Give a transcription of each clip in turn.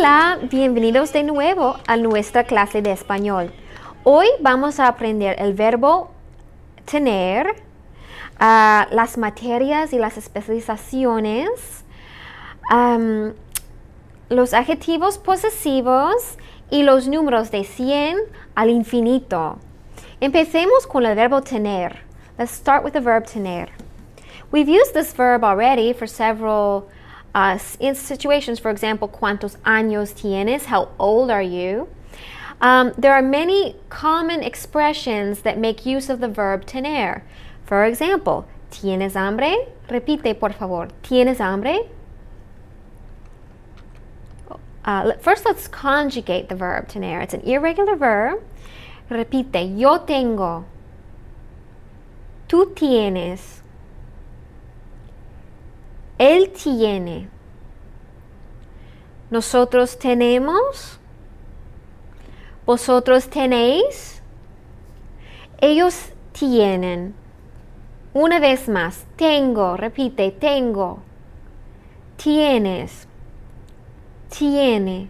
Hola, bienvenidos de nuevo a nuestra clase de español. Hoy vamos a aprender el verbo tener, las materias y las especializaciones, los adjetivos posesivos y los números de 100 al infinito. Empecemos con el verbo tener. Let's start with the verb tener. We've used this verb already for several in situations. For example, ¿cuántos años tienes? How old are you? There are many common expressions that make use of the verb tener. For example, ¿tienes hambre? Repite, por favor. ¿Tienes hambre? First, let's conjugate the verb tener. It's an irregular verb. Repite, yo tengo. Tú tienes. Él tiene. Nosotros tenemos. Vosotros tenéis. Ellos tienen. Una vez más. Tengo. Repite. Tengo. Tienes. Tiene.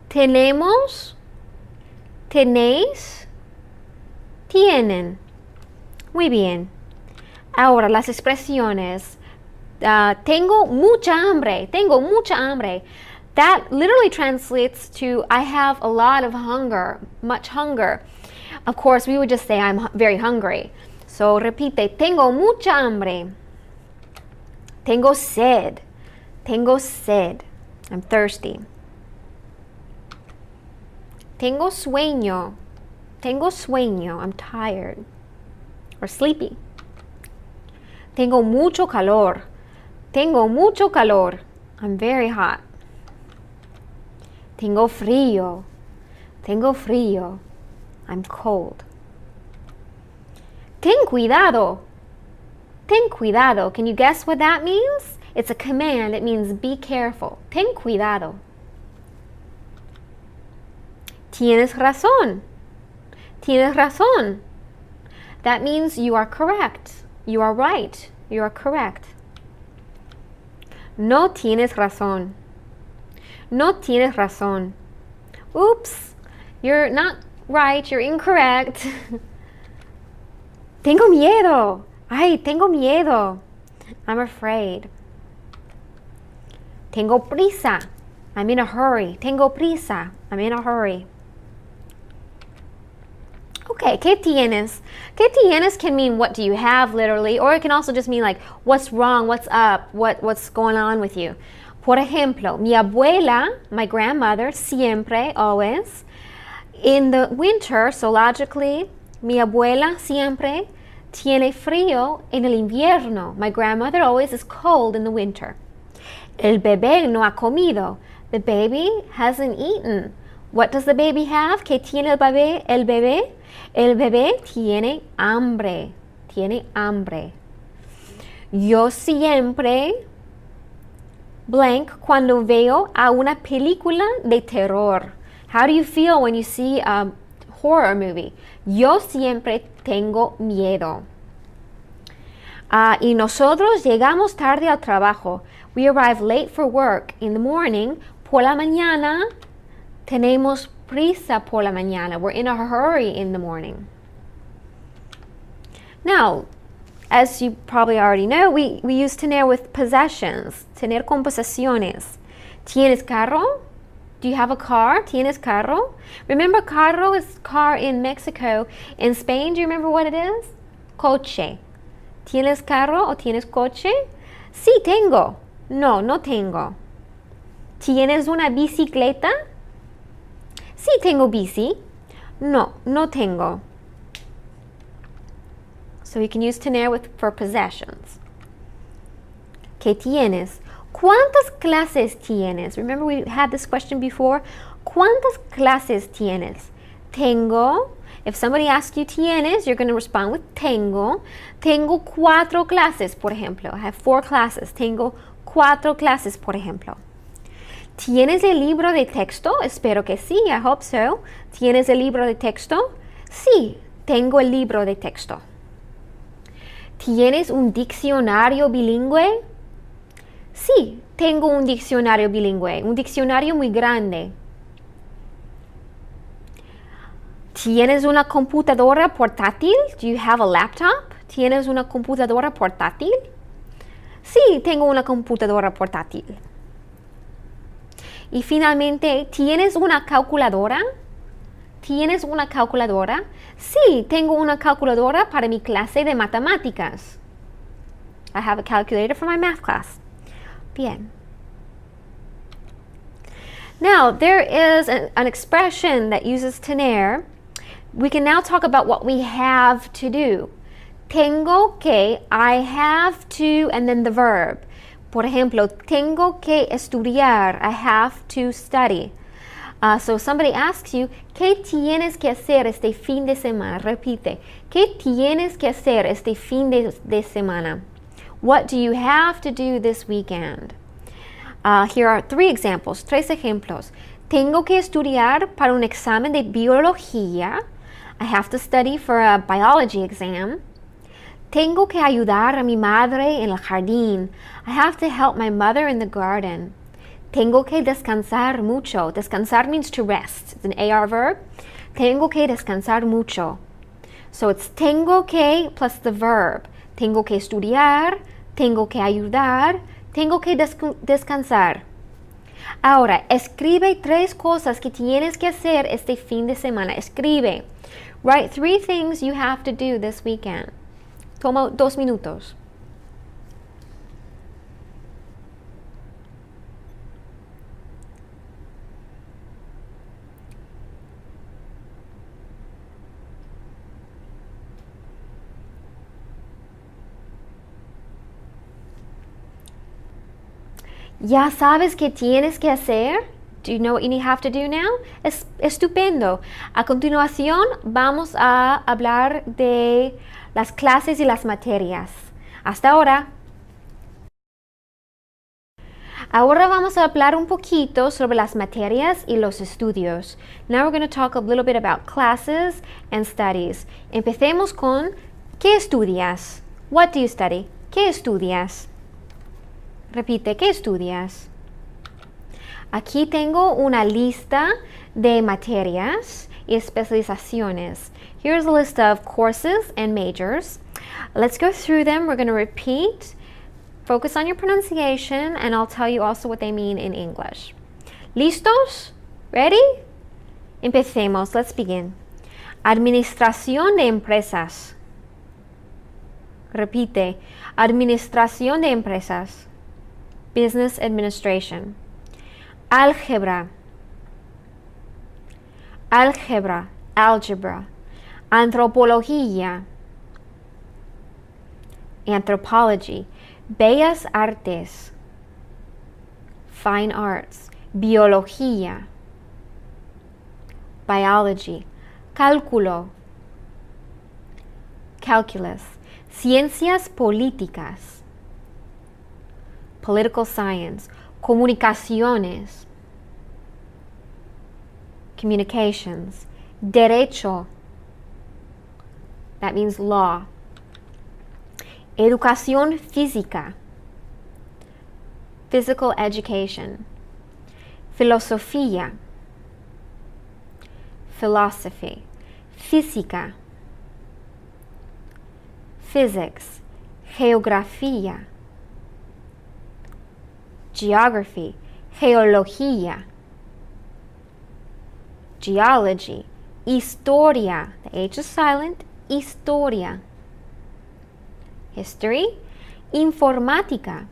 Tenemos. Tenéis. Tienen. Muy bien. Ahora las expresiones. Tengo mucha hambre. Tengo mucha hambre. That literally translates to I have a lot of hunger, much hunger. Of course, we would just say I'm very hungry. So repite, tengo mucha hambre. Tengo sed. Tengo sed. I'm thirsty. Tengo sueño. Tengo sueño. I'm tired or sleepy. Tengo mucho calor. Tengo mucho calor. I'm very hot. Tengo frío. Tengo frío. I'm cold. Ten cuidado. Ten cuidado. Can you guess what that means? It's a command. It means be careful. Ten cuidado. Tienes razón. Tienes razón. That means you are correct. You are right. You are correct. No tienes razón. No tienes razón. Oops, you're not right, you're incorrect. Tengo miedo. Ay, tengo miedo. I'm afraid. Tengo prisa. I'm in a hurry. Tengo prisa. I'm in a hurry. Okay, ¿qué tienes? ¿Qué tienes can mean what do you have literally, or it can also just mean like what's wrong, what's up, what's going on with you. Por ejemplo, mi abuela, my grandmother, siempre, always, in the winter, so logically, mi abuela siempre tiene frío en el invierno. My grandmother always is cold in the winter. El bebé no ha comido. The baby hasn't eaten. What does the baby have? ¿Qué tiene el bebé? El bebé? El bebé tiene hambre. Tiene hambre. Yo siempre blank cuando veo a una película de terror. How do you feel when you see a horror movie? Yo siempre tengo miedo. Y nosotros llegamos tarde al trabajo. We arrive late for work in the morning. Por la mañana tenemos prisa por la mañana. We're in a hurry in the morning. Now, as you probably already know, we use tener with possessions. Tener con posesiones. ¿Tienes carro? Do you have a car? ¿Tienes carro? Remember, carro is car in Mexico. In Spain, do you remember what it is? Coche. ¿Tienes carro o tienes coche? Sí, tengo. No, no tengo. ¿Tienes una bicicleta? Sí, tengo bici. No, no tengo. So you can use tener for possessions. ¿Qué tienes? ¿Cuántas clases tienes? Remember we had this question before. ¿Cuántas clases tienes? Tengo. If somebody asks you tienes, you're going to respond with tengo. Tengo 4 clases, por ejemplo. I have 4 classes. Tengo 4 clases, por ejemplo. ¿Tienes el libro de texto? Espero que sí. I hope so. ¿Tienes el libro de texto? Sí, tengo el libro de texto. ¿Tienes un diccionario bilingüe? Sí, tengo un diccionario bilingüe, un diccionario muy grande. ¿Tienes una computadora portátil? Do you have a laptop? ¿Tienes una computadora portátil? Sí, tengo una computadora portátil. Y finalmente, ¿tienes una calculadora? ¿Tienes una calculadora? Sí, tengo una calculadora para mi clase de matemáticas. I have a calculator for my math class. Bien. Now, there is an expression that uses tener. We can now talk about what we have to do. Tengo que, I have to, and then the verb. Por ejemplo, tengo que estudiar. I have to study. So somebody asks you, ¿qué tienes que hacer este fin de semana? Repite, ¿qué tienes que hacer este fin de semana? What do you have to do this weekend? Here are tres ejemplos. Tengo que estudiar para un examen de biología. I have to study for a biology exam. Tengo que ayudar a mi madre en el jardín. I have to help my mother in the garden. Tengo que descansar mucho. Descansar means to rest. It's an AR verb. Tengo que descansar mucho. So it's tengo que plus the verb. Tengo que estudiar. Tengo que ayudar. Tengo que descansar. Ahora, escribe 3 cosas que tienes que hacer este fin de semana. Escribe. Write 3 things you have to do this weekend. Toma 2 minutos. ¿Ya sabes qué tienes que hacer? Do you know what you have to do now? Estupendo. A continuación vamos a hablar de las clases y las materias. Hasta ahora. Ahora vamos a hablar un poquito sobre las materias y los estudios. Now we're going to talk a little bit about classes and studies. Empecemos con ¿qué estudias? What do you study? ¿Qué estudias? Repite, ¿qué estudias? Aquí tengo una lista de materias y especializaciones. Here's a list of courses and majors. Let's go through them. We're going to repeat. Focus on your pronunciation, and I'll tell you also what they mean in English. ¿Listos? Ready? Empecemos. Let's begin. Administración de empresas. Repite. Administración de empresas. Business administration. Álgebra. Álgebra. Algebra. Antropología. Anthropology. Bellas artes. Fine arts. Biología. Biology. Cálculo. Calculus. Ciencias políticas. Political science. Comunicaciones. Communications. Derecho. That means law. Educación física. Physical education. Filosofía. Philosophy. Física. Physics. Geografía. Geography. Geología. Geology. Historia. The H is silent. Historia. History. Informática.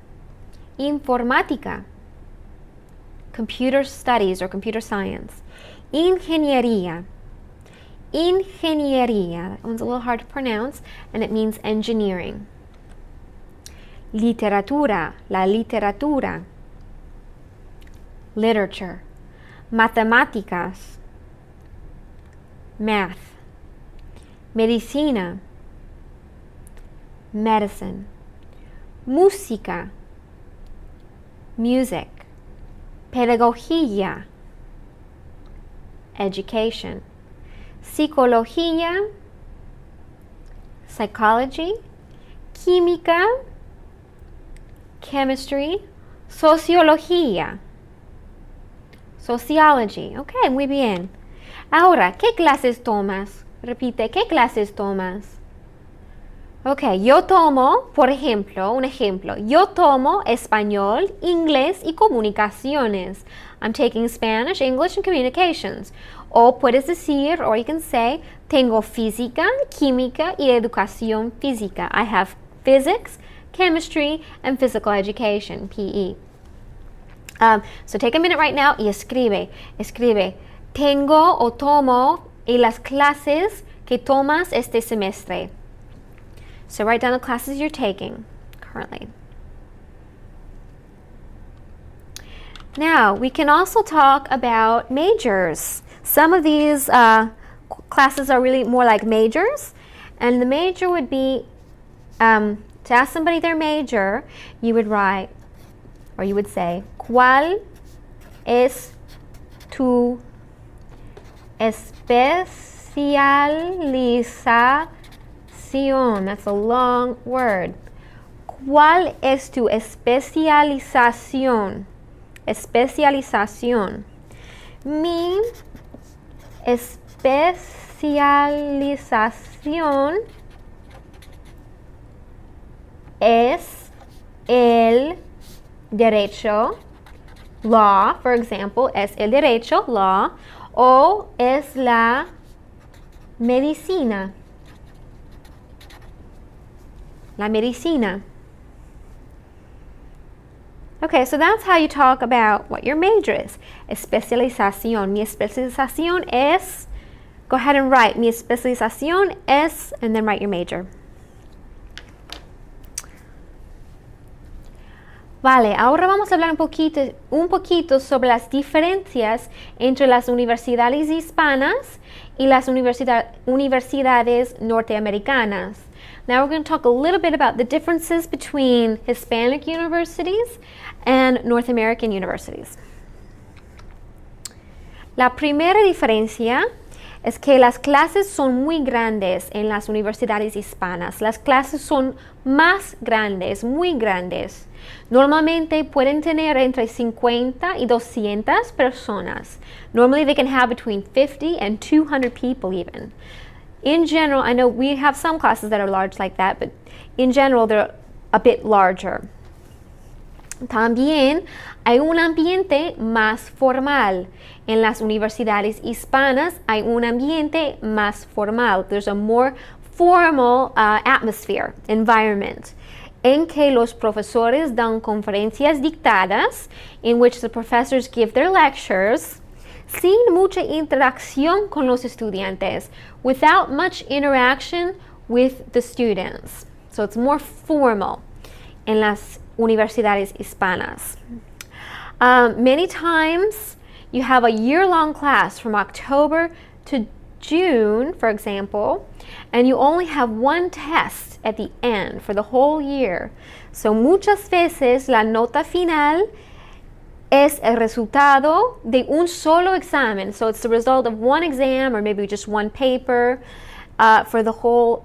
Informática. Computer studies or computer science. Ingeniería. Ingeniería. That one's a little hard to pronounce, and it means engineering. Literatura. La literatura. Literature. Matemáticas. Math. Medicina. Medicine. Música. Music. Pedagogía. Education. Psicología. Psychology. Química. Chemistry. Sociología. Sociology. Ok, muy bien. Ahora, ¿qué clases tomas? Repite, ¿qué clases tomas? Ok, yo tomo, por ejemplo, un ejemplo. Yo tomo español, inglés y comunicaciones. I'm taking Spanish, English, and communications. O puedes decir, or you can say, tengo física, química y educación física. I have physics, chemistry, and physical education, PE. So take a minute right now y escribe. Escribe, tengo o tomo y las clases que tomas este semestre. So write down the classes you're taking currently. Now, we can also talk about majors. Some of these classes are really more like majors. And the major would be, to ask somebody their major, you would write, or you would say, ¿Cuál es tu especialización? That's a long word. ¿Cuál es tu especialización? Especialización. Mi especialización es el derecho, law, for example, es el derecho, law, o es la medicina. La medicina. Okay, so that's how you talk about what your major is. Especialización. Mi especialización es, go ahead and write, mi especialización es, and then write your major. Vale, ahora vamos a hablar un poquito sobre las diferencias entre las universidades hispanas y las universidades norteamericanas. Now we're going to talk a little bit about the differences between Hispanic universities and North American universities. La primera diferencia es que las clases son muy grandes en las universidades hispanas. Las clases son más grandes, muy grandes. Normalmente pueden tener entre 50 y 200 personas. Normally they can have between 50 and 200 people even. In general, I know we have some classes that are large like that, but in general they're a bit larger. También hay un ambiente más formal. En las universidades hispanas hay un ambiente más formal. There's a more formal atmosphere, environment, en que los profesores dan conferencias dictadas, in which the professors give their lectures, sin mucha interacción con los estudiantes, without much interaction with the students. So it's more formal en las universidades hispanas. Many times you have a year-long class from October to June, for example, and you only have one test at the end for the whole year. So muchas veces la nota final es el resultado de un solo examen. So it's the result of one exam or maybe just one paper for the whole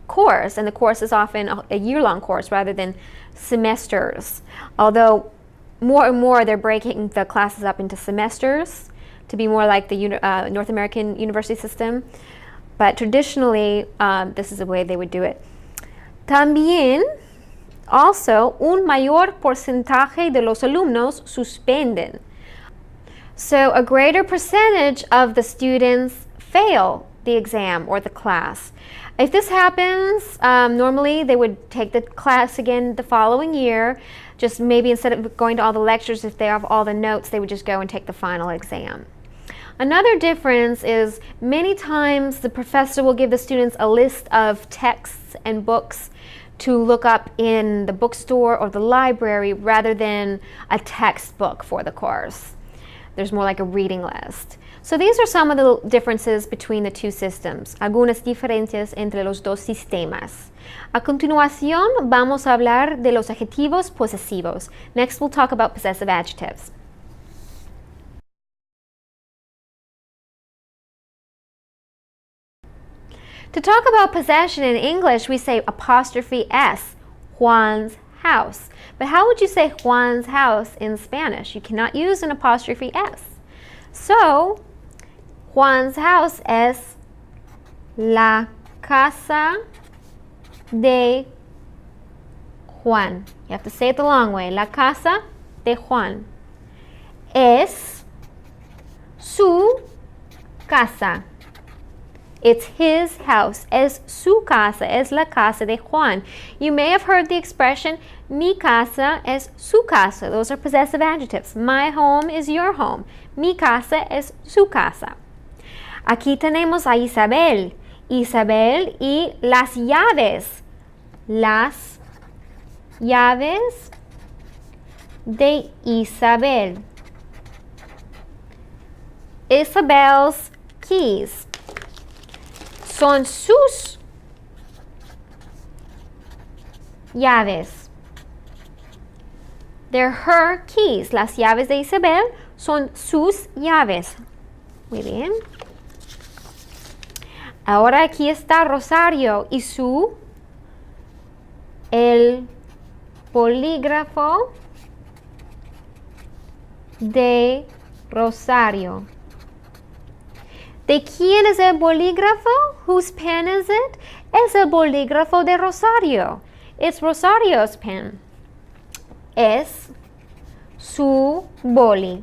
course. And the course is often a year-long course rather than semesters. Although more and more they're breaking the classes up into semesters to be more like the North American university system. But traditionally, this is the way they would do it. También, also, un mayor porcentaje de los alumnos suspenden. So a greater percentage of the students fail the exam or the class. If this happens, normally they would take the class again the following year. Just maybe instead of going to all the lectures, if they have all the notes, they would just go and take the final exam. Another difference is many times the professor will give the students a list of texts and books to look up in the bookstore or the library rather than a textbook for the course. There's more like a reading list. So these are some of the differences between the two systems, algunas diferencias entre los dos sistemas. A continuación vamos a hablar de los adjetivos posesivos. Next we'll talk about possessive adjectives. To talk about possession in English, we say apostrophe S, Juan's house. But how would you say Juan's house in Spanish? You cannot use an apostrophe S. So, Juan's house es la casa de Juan. You have to say it the long way. La casa de Juan. Es su casa. It's his house. Es su casa. Es la casa de Juan. You may have heard the expression, mi casa es su casa. Those are possessive adjectives. My home is your home. Mi casa es su casa. Aquí tenemos a Isabel. Isabel y las llaves. Las llaves de Isabel. Isabel's keys. Son sus llaves. They're her keys. Las llaves de Isabel son sus llaves. Muy bien. Ahora aquí está Rosario y el bolígrafo de Rosario. ¿De quién es el bolígrafo? Whose pen is it? Es el bolígrafo de Rosario. It's Rosario's pen. Es su boli.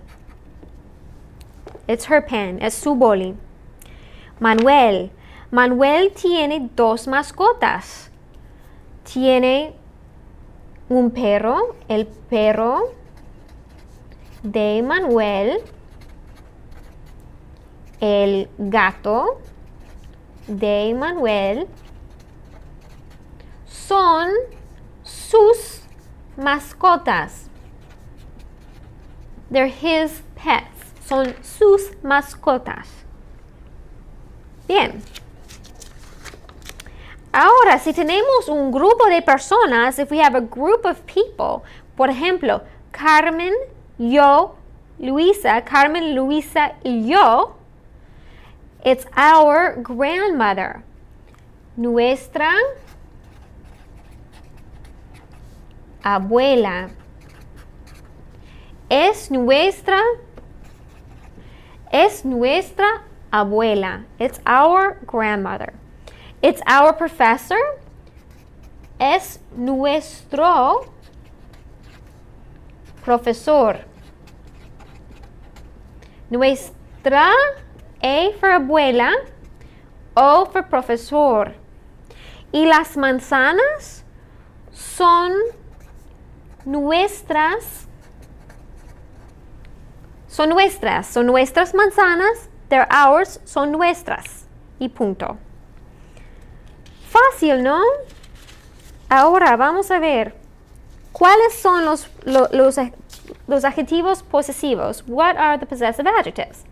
It's her pen. Es su boli. Manuel. Manuel tiene dos mascotas. Tiene un perro, el perro de Manuel, el gato de Manuel, son sus mascotas. They're his pets. Son sus mascotas. Bien. Ahora, si tenemos un grupo de personas, if we have a group of people, por ejemplo, Carmen, yo, Luisa, Carmen, Luisa y yo, it's our grandmother. Nuestra abuela. Es nuestra abuela. It's our grandmother. It's our professor. Es nuestro profesor. Nuestra, A for abuela, O for profesor. Y las manzanas son nuestras. Son nuestras manzanas. They're ours. Son nuestras. Y punto. Fácil, ¿no? Ahora vamos a ver cuáles son los adjetivos posesivos. What are the possessive adjectives?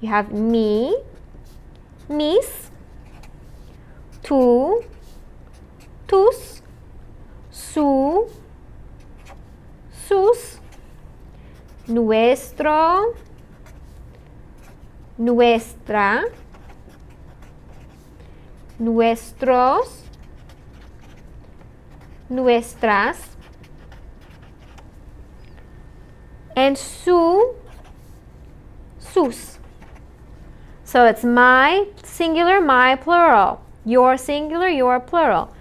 You have mi, mis, tú, tus, su, sus, nuestro, nuestra, nuestros, nuestras, and sus. So it's my singular, my plural. Your singular, your plural.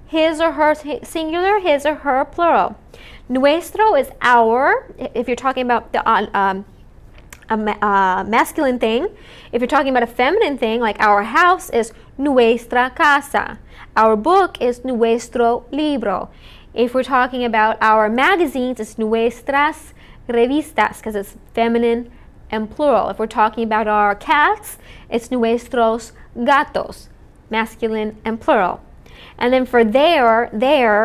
His or her singular, his or her plural. Nuestro is our, if you're talking about the masculine thing. If you're talking about a feminine thing, like our house is nuestra casa. Our book is nuestro libro. If we're talking about our magazines, it's nuestras revistas, because it's feminine and plural. If we're talking about our cats, it's nuestros gatos, masculine and plural. And then for their,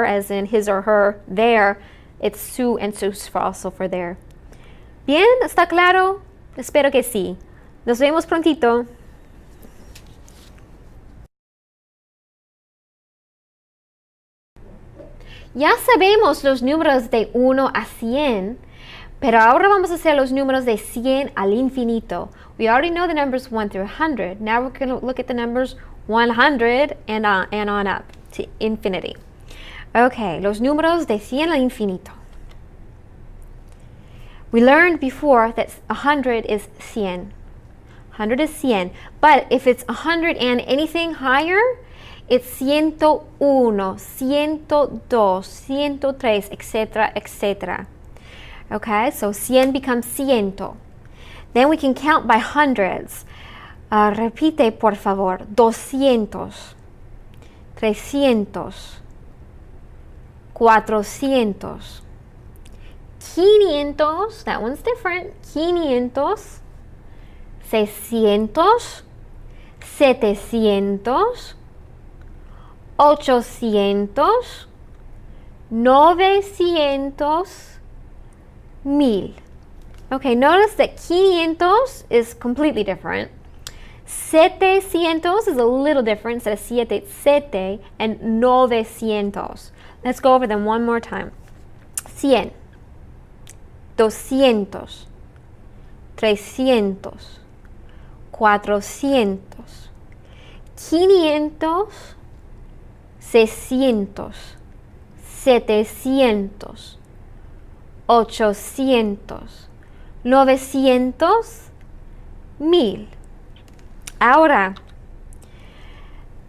as in his or her, their, it's su and sus for also for their. Bien, ¿está claro? Espero que sí. Nos vemos prontito. Ya sabemos los números de 1 a 100, pero ahora vamos a hacer los números de 100 al infinito. We already know the numbers 1 through 100. Now we're going to look at the numbers 100 and on up to infinity. Okay, los números de 100 al infinito. We learned before that 100 is 100. 100 is 100. But if it's 100 and anything higher, it's 101, 102, 103, etc., etc. Okay, so 100 becomes 100. Then we can count by hundreds. Repite, por favor. 200, 300, 400, 500, that one's different. 500, 600, 700, 800, 900, 1000. Okay, notice that 500 is completely different. 700 is a little different instead of siete, and 900. Let's go over them one more time. 100, 200, 300, 400, 500, 600, 700, 800, 900, 1000. Ahora,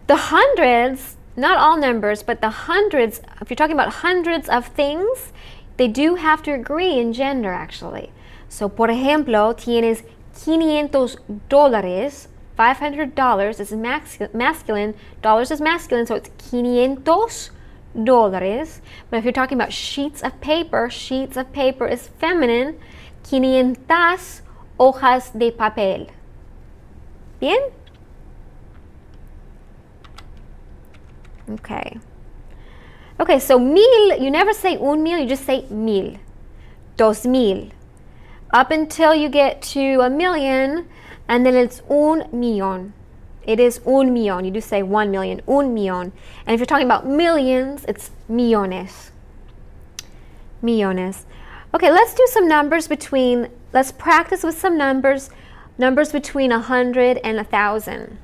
the hundreds, not all numbers, but the hundreds, if you're talking about hundreds of things, they do have to agree in gender actually. So, por ejemplo, tienes $500, $500 is masculine, dollars is masculine, so it's $500. But if you're talking about sheets of paper is feminine, 500 hojas de papel. Bien? Okay. Okay, so 1000, you never say 1,000, you just say 1000. 2000. Up until you get to 1,000,000, and then it's 1,000,000. It is 1,000,000. You do say 1,000,000, 1,000,000. And if you're talking about millions, it's millones. Millones. Okay, let's do some numbers between, let's practice with some numbers between 100 and 1,000.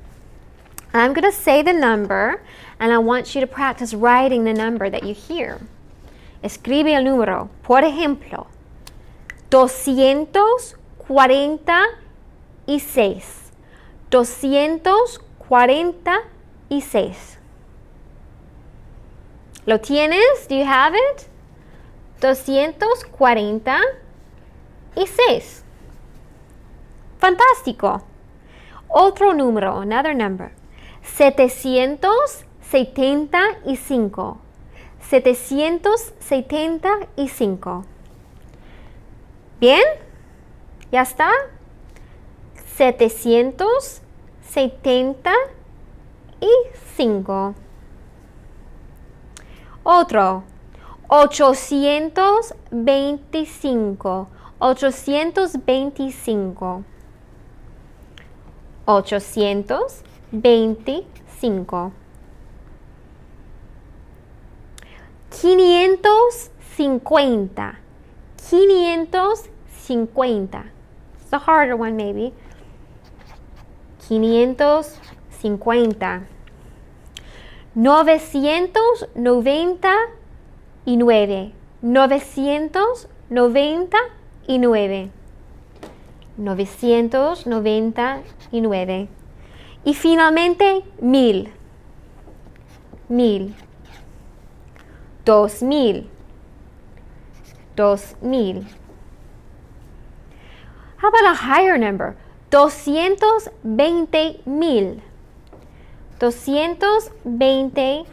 I'm going to say the number, and I want you to practice writing the number that you hear. Escribe el número. Por ejemplo, 246. 246. ¿Lo tienes? Do you have it? 246. Fantástico. Otro número, another number. 775. 775. ¿Bien? ¿Ya está? 775. Otro. 825. 825. 825. 550. 550. It's a harder one maybe. 550. 999. 999. 999. Y finalmente 1000. 1000. 2000. 2000. How about a higher number? 220,000. 220,000.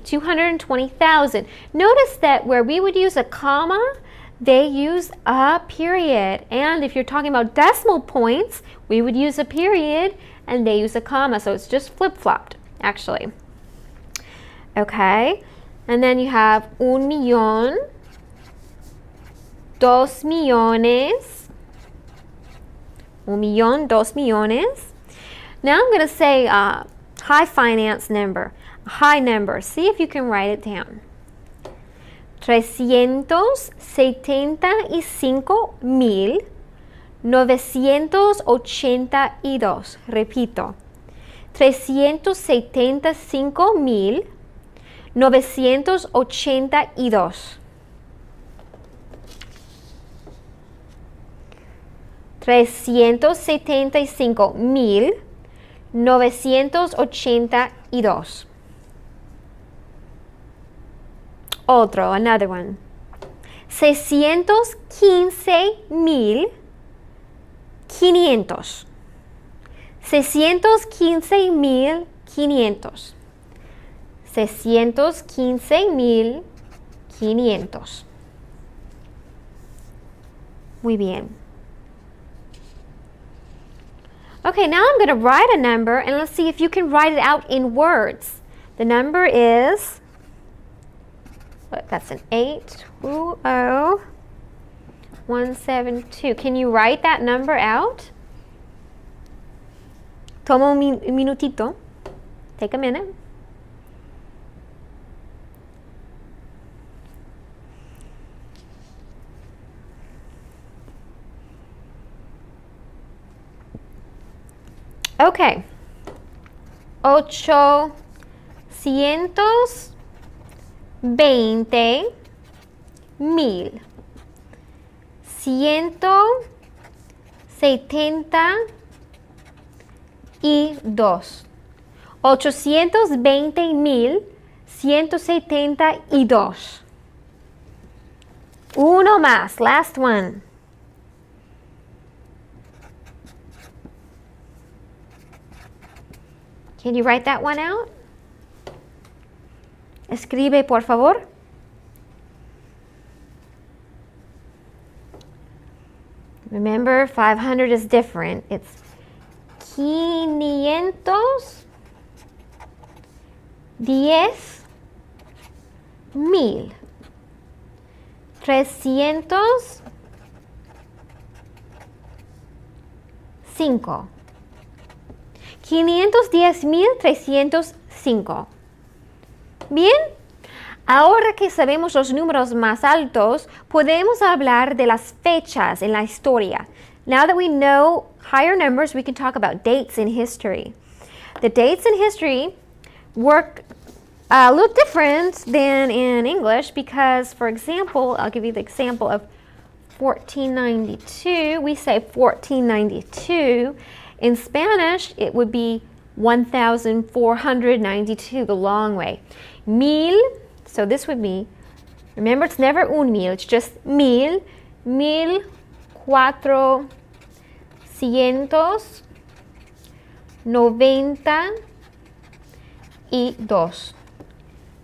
220,000. Notice that where we would use a comma, they use a period. And if you're talking about decimal points, we would use a period and they use a comma. So it's just flip-flopped, actually. Okay. And then you have 1,000,000, 2,000,000, 1,000,000, 2,000,000. Now I'm going to say a high finance number, a high number. See if you can write it down. 375,982. Repito. 375,982. 982. 375,982. Otro, another one. 615,500. 615,500. 615,500. Muy bien. Okay, now I'm going to write a number and let's see if you can write it out in words. The number is, that's an 820,172. Can you write that number out? Toma un minutito. Take a minute. Okay. 820,172. 820,172. Uno más. Last one. Can you write that one out? Escribe, por favor. Remember, 500 is different. It's 510,000. 305. 510,305. Bien, ahora que sabemos los números más altos, podemos hablar de las fechas en la historia. Now that we know higher numbers, we can talk about dates in history. The dates in history work a little different than in English because, for example, I'll give you the example of 1492. We say 1492. In Spanish, it would be 1492, the long way. Mil, so this would be, remember it's never un mil, it's just mil, 1492.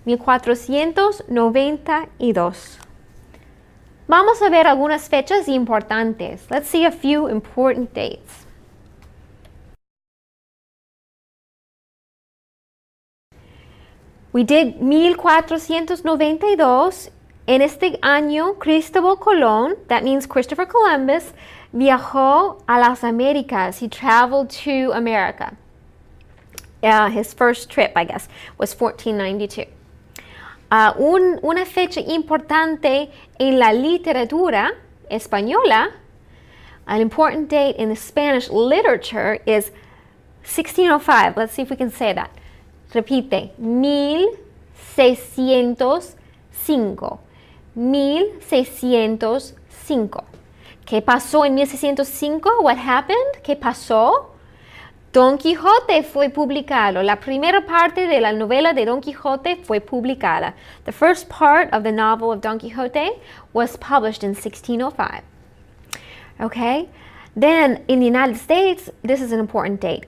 1492. Vamos a ver algunas fechas importantes. Let's see a few important dates. We did 1492. En este año, Cristóbal Colón, that means Christopher Columbus, viajó a las Américas. He traveled to America. His first trip, I guess, was 1492. Una fecha importante en la literatura española, an important date in the Spanish literature is 1605. Let's see if we can say that. Repite, 1605. 1605. ¿Qué pasó en 1605? What happened? ¿Qué pasó? Don Quijote fue publicado. La primera parte de la novela de Don Quijote fue publicada. The first part of the novel of Don Quixote was published in 1605. Okay? Then, in the United States, this is an important date.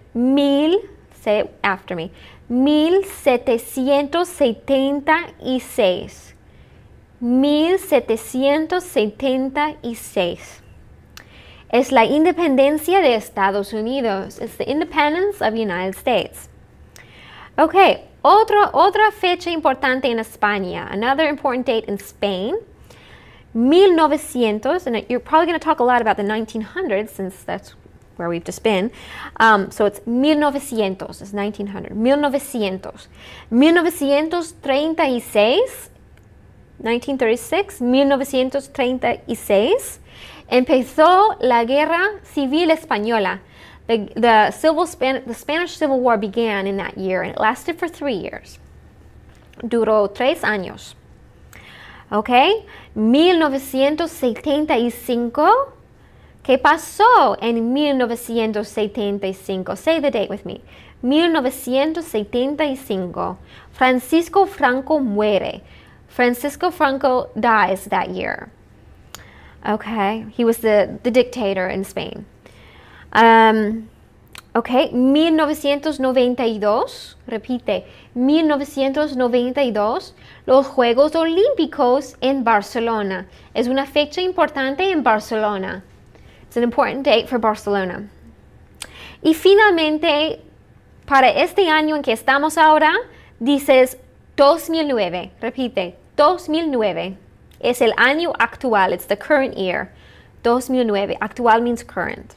Say it after me. 1776. 1776. Es la independencia de Estados Unidos. It's the independence of the United States. Okay, otra fecha importante en España. Another important date in Spain. 1900, and you're probably going to talk a lot about the 1900s since that's where we've just been. So it's 1900, it's 1900. 1900. 1936, 1936, 1936, empezó la Guerra Civil Española. The Spanish Civil War began in that year, and it lasted for 3 years. Duró 3 años. ¿Ok? 1975. ¿Qué pasó en 1975? Say the date with me. 1975. Francisco Franco muere. Francisco Franco dies that year. Okay, he was the dictator in Spain. Okay, 1992, repite, 1992, los Juegos Olímpicos en Barcelona. Es una fecha importante en Barcelona. It's an important date for Barcelona. Y finalmente, para este año en que estamos ahora, dices 2009. Repite, 2009. Es el año actual. It's the current year. 2009. Actual means current.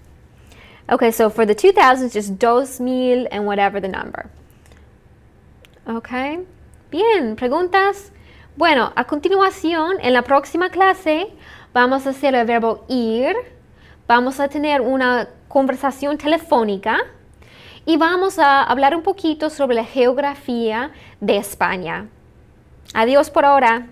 Okay, so for the 2000s, just 2000 and whatever the number. Okay. Bien, ¿preguntas? Bueno, a continuación, en la próxima clase, vamos a hacer el verbo ir. Vamos a tener una conversación telefónica y vamos a hablar un poquito sobre la geografía de España. Adiós por ahora.